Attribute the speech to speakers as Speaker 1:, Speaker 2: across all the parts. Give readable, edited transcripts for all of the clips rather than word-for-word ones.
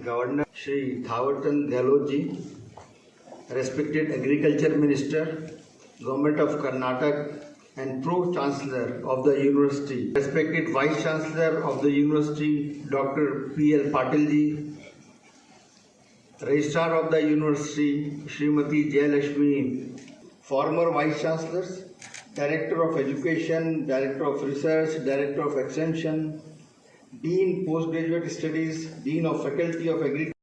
Speaker 1: Governor Shri Thawarchand Gehlotji, respected Agriculture Minister, Government of Karnataka and Pro-Chancellor of the University, respected Vice Chancellor of the University, Dr. P.L. Patilji, Registrar of the University, Srimati Jayalakshmi, former Vice Chancellors, Director of Education, Director of Research, Director of Extension, Dean Postgraduate Studies, Dean of Faculty of Agriculture.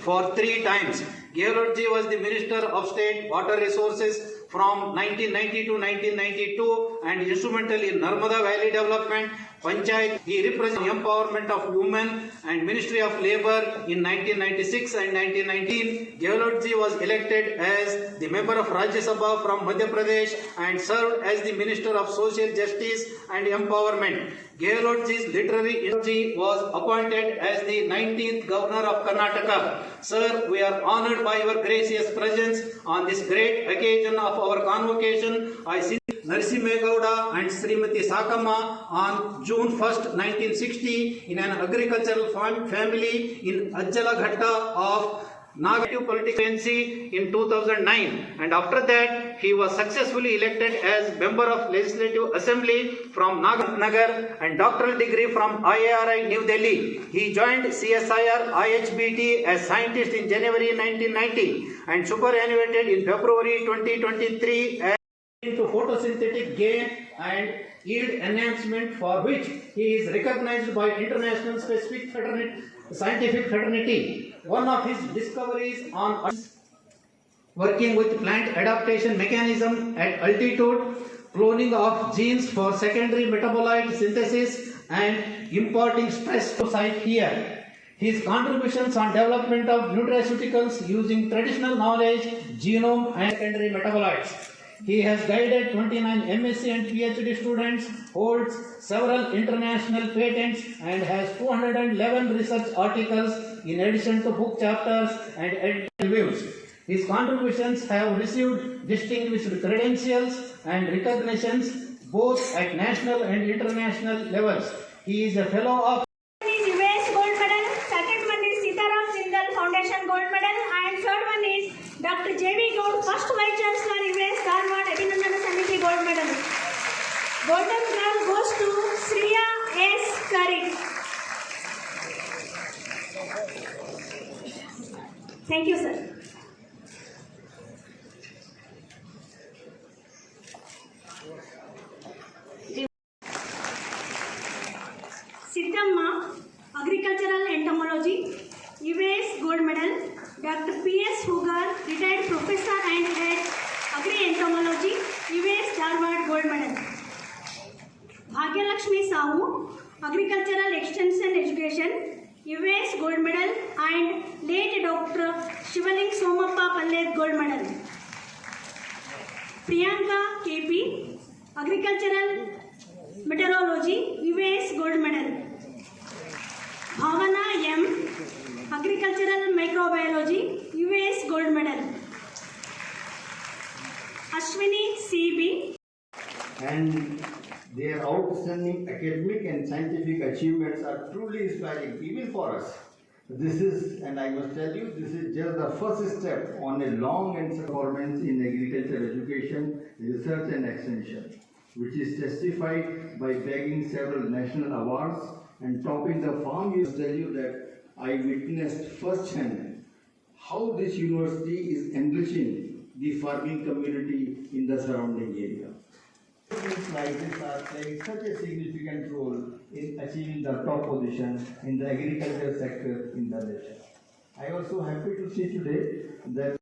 Speaker 2: For 3 times. Gehlotji was the Minister of State Water Resources from 1990 to 1992 and instrumental in Narmada Valley development, Panchayat. He represented empowerment of women and Ministry of Labour in 1996 and 1919. Gehlotji was elected as the member of Rajya Sabha from Madhya Pradesh and served as the Minister of Social Justice and Empowerment. Gehlotji's literary energy was appointed as the 19th Governor of Karnataka. Sir, we are honoured by your gracious presence on this great occasion of our convocation. I see Narasimhegowda and Srimati Sakama on June 1st, 1960 in an agricultural family in Ajjalaghatta of Nagative political agency in 2009, and after that he was successfully elected as member of Legislative Assembly from Nagar and doctoral degree from IIRI New Delhi. He joined CSIR IHBT as scientist in January 1990 and superannuated in February 2023 as into photosynthetic gain and yield enhancement, for which he is recognized by international scientific fraternity. One of his discoveries on working with plant adaptation mechanism at altitude, cloning of genes for secondary metabolite synthesis and imparting stress to site here. His contributions on development of nutraceuticals using traditional knowledge, genome and secondary metabolites. He has guided 29 MSc and PhD students, holds several international patents and has 211 research articles in addition to book chapters and edited reviews. His contributions have received distinguished credentials and recognitions both at national and international levels. He is a fellow of
Speaker 3: US Gold Medal, second one is Sitaram Jindal Foundation Gold Medal, and third one is Dr. J.V. Gould, first Vice Chancellor US Dharwad Abhinandana Samiti Gold Medal. Golden Girl goes to Sriya S. Karik. Thank you, sir. Siddhamma, Agricultural Entomology, US Gold Medal. Dr. P.S. Hugar, retired Professor and Head Agri-Entomology, US Dharwad Gold Medal. Bhagyalakshmi Sahu, Agricultural Extension Education, US Gold Medal, and late Dr. Shivaling Somappa Pallet Gold Medal. Priyanka K.P., Agricultural Meteorology, US Gold Medal. Bhavana M., Agricultural Microbiology, US Gold Medal. Ashwini C.B.
Speaker 1: And their outstanding academic and scientific achievements are truly inspiring even for us. This is, and I must tell you, this is just the first step on a long and performance in agriculture education, research and extension, which is testified by bagging several national awards and topping the farm. I tell you that I witnessed firsthand how this university is enriching the farming community in the surrounding area. Things like this are playing such a significant role in achieving the top position in the agriculture sector in the nation. I also happy to see today that